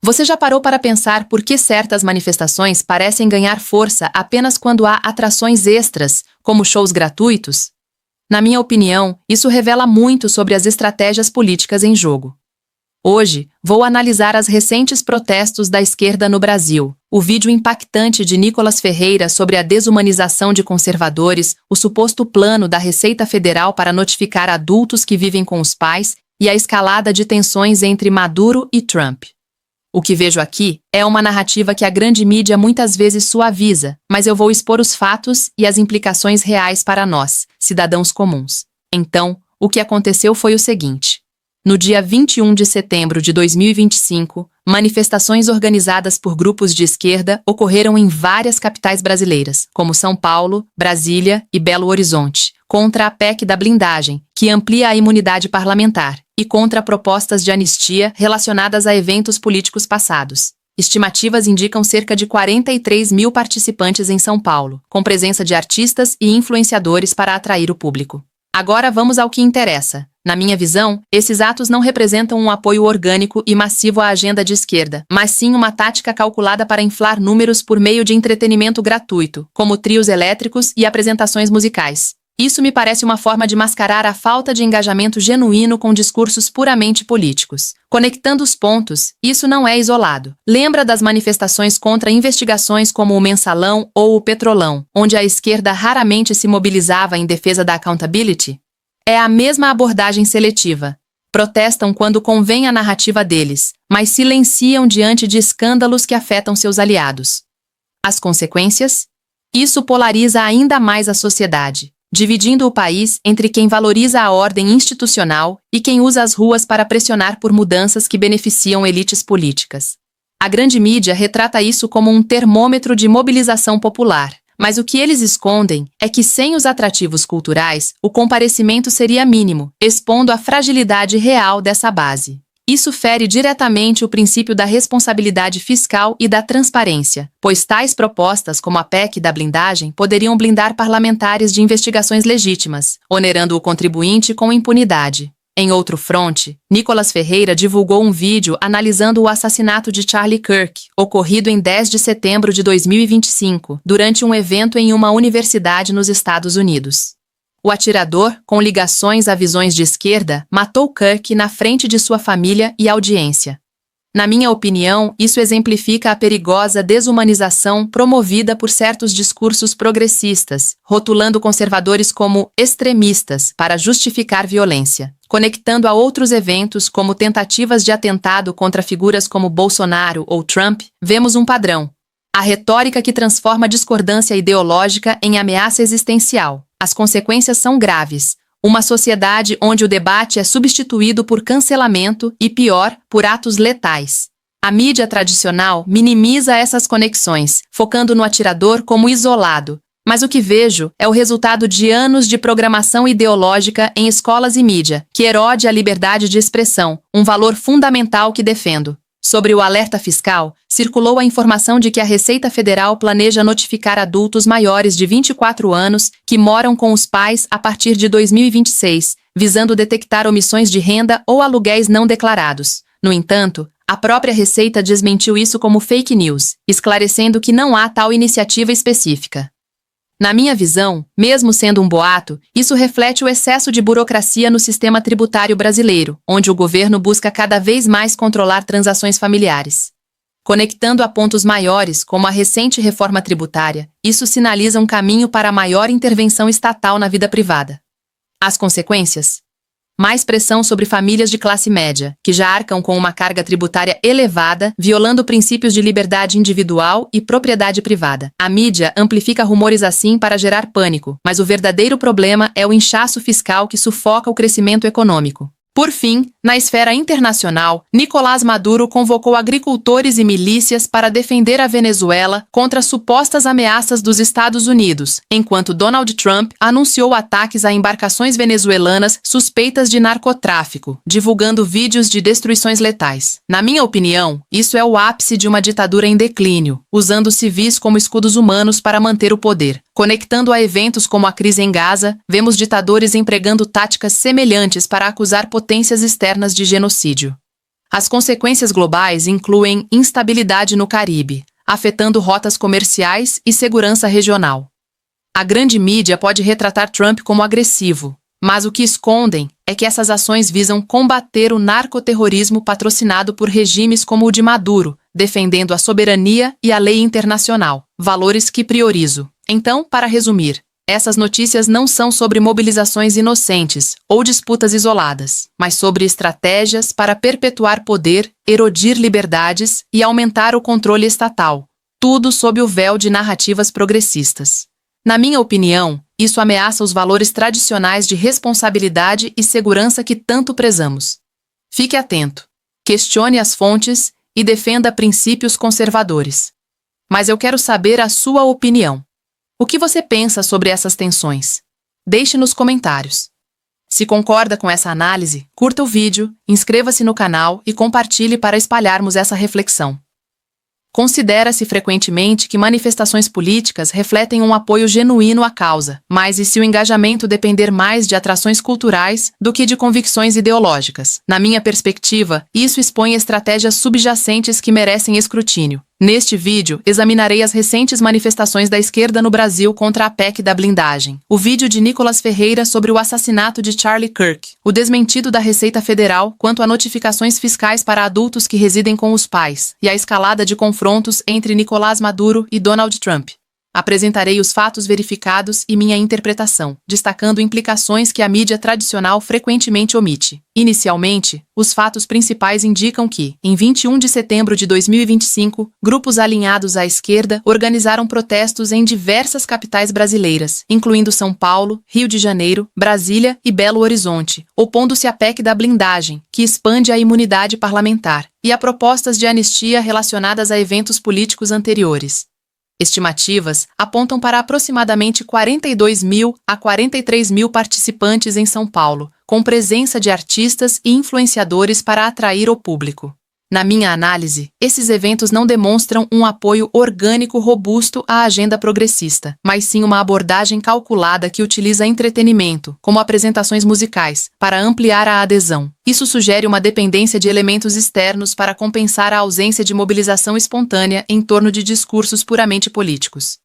Você já parou para pensar por que certas manifestações parecem ganhar força apenas quando há atrações extras, como shows gratuitos? Na minha opinião, isso revela muito sobre as estratégias políticas em jogo. Hoje, vou analisar as recentes protestos da esquerda no Brasil, o vídeo impactante de Nicolas Ferreira sobre a desumanização de conservadores, o suposto plano da Receita Federal para notificar adultos que vivem com os pais e a escalada de tensões entre Maduro e Trump. O que vejo aqui é uma narrativa que a grande mídia muitas vezes suaviza, mas eu vou expor os fatos e as implicações reais para nós, cidadãos comuns. Então, o que aconteceu foi o seguinte. No dia 21 de setembro de 2025, manifestações organizadas por grupos de esquerda ocorreram em várias capitais brasileiras, como São Paulo, Brasília e Belo Horizonte, contra a PEC da blindagem, que amplia a imunidade parlamentar, e contra propostas de anistia relacionadas a eventos políticos passados. Estimativas indicam cerca de 43 mil participantes em São Paulo, com presença de artistas e influenciadores para atrair o público. Agora vamos ao que interessa. Na minha visão, esses atos não representam um apoio orgânico e massivo à agenda de esquerda, mas sim uma tática calculada para inflar números por meio de entretenimento gratuito, como trios elétricos e apresentações musicais. Isso me parece uma forma de mascarar a falta de engajamento genuíno com discursos puramente políticos. Conectando os pontos, isso não é isolado. Lembra das manifestações contra investigações como o Mensalão ou o Petrolão, onde a esquerda raramente se mobilizava em defesa da accountability? É a mesma abordagem seletiva. Protestam quando convém a narrativa deles, mas silenciam diante de escândalos que afetam seus aliados. As consequências? Isso polariza ainda mais a sociedade, dividindo o país entre quem valoriza a ordem institucional e quem usa as ruas para pressionar por mudanças que beneficiam elites políticas. A grande mídia retrata isso como um termômetro de mobilização popular, mas o que eles escondem é que sem os atrativos culturais, o comparecimento seria mínimo, expondo a fragilidade real dessa base. Isso fere diretamente o princípio da responsabilidade fiscal e da transparência, pois tais propostas como a PEC da blindagem poderiam blindar parlamentares de investigações legítimas, onerando o contribuinte com impunidade. Em outro fronte, Nicolas Ferreira divulgou um vídeo analisando o assassinato de Charlie Kirk, ocorrido em 10 de setembro de 2025, durante um evento em uma universidade nos Estados Unidos. O atirador, com ligações a visões de esquerda, matou Kirk na frente de sua família e audiência. Na minha opinião, isso exemplifica a perigosa desumanização promovida por certos discursos progressistas, rotulando conservadores como extremistas para justificar violência. Conectando a outros eventos como tentativas de atentado contra figuras como Bolsonaro ou Trump, vemos um padrão. A retórica que transforma a discordância ideológica em ameaça existencial. As consequências são graves. Uma sociedade onde o debate é substituído por cancelamento e, pior, por atos letais. A mídia tradicional minimiza essas conexões, focando no atirador como isolado. Mas o que vejo é o resultado de anos de programação ideológica em escolas e mídia, que erode a liberdade de expressão, um valor fundamental que defendo. Sobre o alerta fiscal, circulou a informação de que a Receita Federal planeja notificar adultos maiores de 24 anos que moram com os pais a partir de 2026, visando detectar omissões de renda ou aluguéis não declarados. No entanto, a própria Receita desmentiu isso como fake news, esclarecendo que não há tal iniciativa específica. Na minha visão, mesmo sendo um boato, isso reflete o excesso de burocracia no sistema tributário brasileiro, onde o governo busca cada vez mais controlar transações familiares. Conectando a pontos maiores, como a recente reforma tributária, isso sinaliza um caminho para maior intervenção estatal na vida privada. As consequências? Mais pressão sobre famílias de classe média, que já arcam com uma carga tributária elevada, violando princípios de liberdade individual e propriedade privada. A mídia amplifica rumores assim para gerar pânico, mas o verdadeiro problema é o inchaço fiscal que sufoca o crescimento econômico. Por fim, na esfera internacional, Nicolás Maduro convocou agricultores e milícias para defender a Venezuela contra supostas ameaças dos Estados Unidos, enquanto Donald Trump anunciou ataques a embarcações venezuelanas suspeitas de narcotráfico, divulgando vídeos de destruições letais. Na minha opinião, isso é o ápice de uma ditadura em declínio, usando civis como escudos humanos para manter o poder. Conectando a eventos como a crise em Gaza, vemos ditadores empregando táticas semelhantes para acusar potências externas de genocídio. As consequências globais incluem instabilidade no Caribe, afetando rotas comerciais e segurança regional. A grande mídia pode retratar Trump como agressivo, mas o que escondem é que essas ações visam combater o narcoterrorismo patrocinado por regimes como o de Maduro, defendendo a soberania e a lei internacional, valores que priorizo. Então, para resumir, essas notícias não são sobre mobilizações inocentes ou disputas isoladas, mas sobre estratégias para perpetuar poder, erodir liberdades e aumentar o controle estatal, tudo sob o véu de narrativas progressistas. Na minha opinião, isso ameaça os valores tradicionais de responsabilidade e segurança que tanto prezamos. Fique atento, questione as fontes e defenda princípios conservadores. Mas eu quero saber a sua opinião. O que você pensa sobre essas tensões? Deixe nos comentários. Se concorda com essa análise, curta o vídeo, inscreva-se no canal e compartilhe para espalharmos essa reflexão. Considera-se frequentemente que manifestações políticas refletem um apoio genuíno à causa, mas e se o engajamento depender mais de atrações culturais do que de convicções ideológicas? Na minha perspectiva, isso expõe estratégias subjacentes que merecem escrutínio. Neste vídeo, examinarei as recentes manifestações da esquerda no Brasil contra a PEC da blindagem, o vídeo de Nicolas Ferreira sobre o assassinato de Charlie Kirk, o desmentido da Receita Federal quanto a notificações fiscais para adultos que residem com os pais, e a escalada de confrontos entre Nicolás Maduro e Donald Trump. Apresentarei os fatos verificados e minha interpretação, destacando implicações que a mídia tradicional frequentemente omite. Inicialmente, os fatos principais indicam que, em 21 de setembro de 2025, grupos alinhados à esquerda organizaram protestos em diversas capitais brasileiras, incluindo São Paulo, Rio de Janeiro, Brasília e Belo Horizonte, opondo-se à PEC da blindagem, que expande a imunidade parlamentar, e a propostas de anistia relacionadas a eventos políticos anteriores. Estimativas apontam para aproximadamente 42 mil a 43 mil participantes em São Paulo, com presença de artistas e influenciadores para atrair o público. Na minha análise, esses eventos não demonstram um apoio orgânico robusto à agenda progressista, mas sim uma abordagem calculada que utiliza entretenimento, como apresentações musicais, para ampliar a adesão. Isso sugere uma dependência de elementos externos para compensar a ausência de mobilização espontânea em torno de discursos puramente políticos.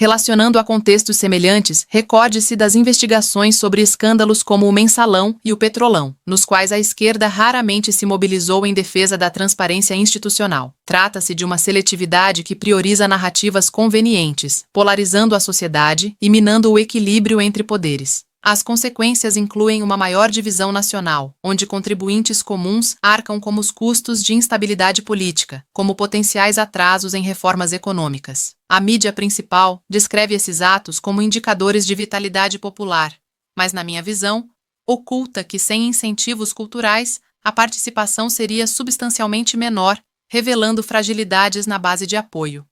Relacionando a contextos semelhantes, recorde-se das investigações sobre escândalos como o Mensalão e o Petrolão, nos quais a esquerda raramente se mobilizou em defesa da transparência institucional. Trata-se de uma seletividade que prioriza narrativas convenientes, polarizando a sociedade e minando o equilíbrio entre poderes. As consequências incluem uma maior divisão nacional, onde contribuintes comuns arcam com os custos de instabilidade política, como potenciais atrasos em reformas econômicas. A mídia principal descreve esses atos como indicadores de vitalidade popular, mas, na minha visão, oculta que, sem incentivos culturais, a participação seria substancialmente menor, revelando fragilidades na base de apoio.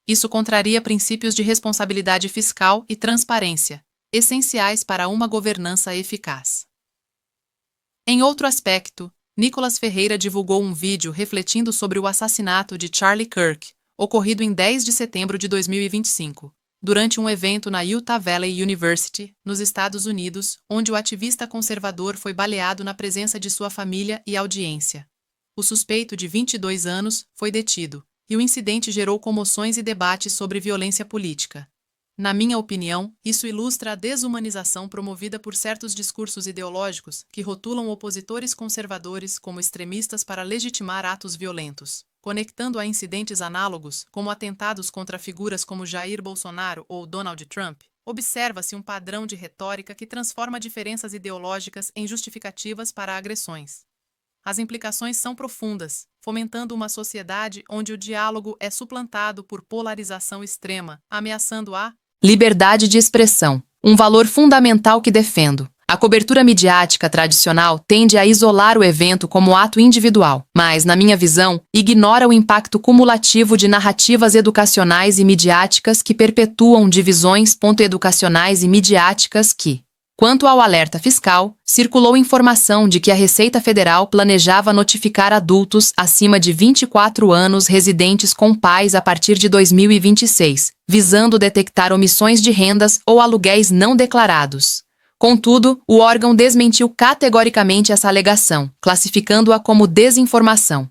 Isso contraria princípios de responsabilidade fiscal e transparência, essenciais para uma governança eficaz. Em outro aspecto, Nicolas Ferreira divulgou um vídeo refletindo sobre o assassinato de Charlie Kirk, ocorrido em 10 de setembro de 2025, durante um evento na Utah Valley University, nos Estados Unidos, onde o ativista conservador foi baleado na presença de sua família e audiência. O suspeito, de 22 anos, foi detido, e o incidente gerou comoções e debates sobre violência política. Na minha opinião, isso ilustra a desumanização promovida por certos discursos ideológicos que rotulam opositores conservadores como extremistas para legitimar atos violentos. Conectando a incidentes análogos, como atentados contra figuras como Jair Bolsonaro ou Donald Trump, observa-se um padrão de retórica que transforma diferenças ideológicas em justificativas para agressões. As implicações são profundas, fomentando uma sociedade onde o diálogo é suplantado por polarização extrema, ameaçando a liberdade de expressão, um valor fundamental que defendo. A cobertura midiática tradicional tende a isolar o evento como ato individual, mas, na minha visão, ignora o impacto cumulativo de narrativas educacionais e midiáticas que perpetuam divisões educacionais e midiáticas que, quanto ao alerta fiscal, circulou informação de que a Receita Federal planejava notificar adultos acima de 24 anos residentes com pais a partir de 2026, visando detectar omissões de rendas ou aluguéis não declarados. Contudo, o órgão desmentiu categoricamente essa alegação, classificando-a como desinformação.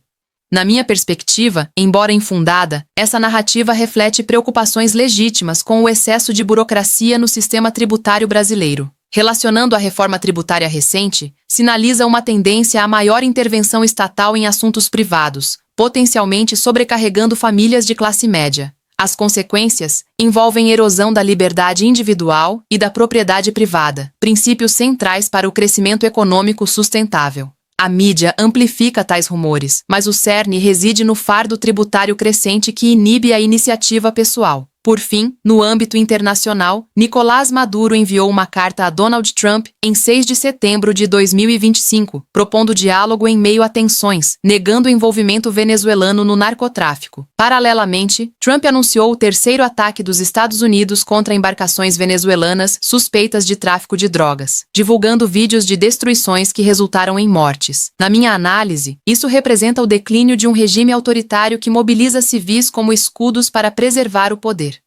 Na minha perspectiva, embora infundada, essa narrativa reflete preocupações legítimas com o excesso de burocracia no sistema tributário brasileiro. Relacionando a reforma tributária recente, sinaliza uma tendência a maior intervenção estatal em assuntos privados, potencialmente sobrecarregando famílias de classe média. As consequências envolvem erosão da liberdade individual e da propriedade privada, princípios centrais para o crescimento econômico sustentável. A mídia amplifica tais rumores, mas o cerne reside no fardo tributário crescente que inibe a iniciativa pessoal. Por fim, no âmbito internacional, Nicolás Maduro enviou uma carta a Donald Trump em 6 de setembro de 2025, propondo diálogo em meio a tensões, negando o envolvimento venezuelano no narcotráfico. Paralelamente, Trump anunciou o terceiro ataque dos Estados Unidos contra embarcações venezuelanas suspeitas de tráfico de drogas, divulgando vídeos de destruições que resultaram em mortes. Na minha análise, isso representa o declínio de um regime autoritário que mobiliza civis como escudos para preservar o poder.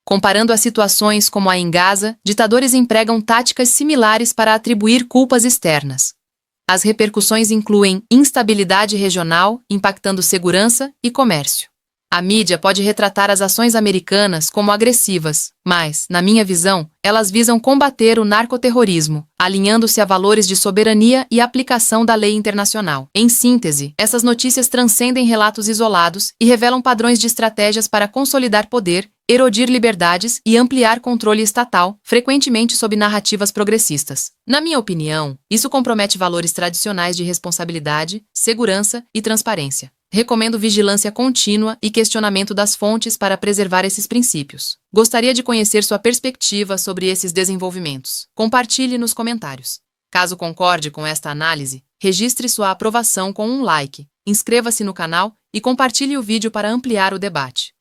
Comparando a situações como a em Gaza, ditadores empregam táticas similares para atribuir culpas externas. As repercussões incluem instabilidade regional, impactando segurança e comércio. A mídia pode retratar as ações americanas como agressivas, mas, na minha visão, elas visam combater o narcoterrorismo, alinhando-se a valores de soberania e aplicação da lei internacional. Em síntese, essas notícias transcendem relatos isolados e revelam padrões de estratégias para consolidar poder, erodir liberdades e ampliar controle estatal, frequentemente sob narrativas progressistas. Na minha opinião, isso compromete valores tradicionais de responsabilidade, segurança e transparência. Recomendo vigilância contínua e questionamento das fontes para preservar esses princípios. Gostaria de conhecer sua perspectiva sobre esses desenvolvimentos. Compartilhe nos comentários. Caso concorde com esta análise, registre sua aprovação com um like, inscreva-se no canal e compartilhe o vídeo para ampliar o debate.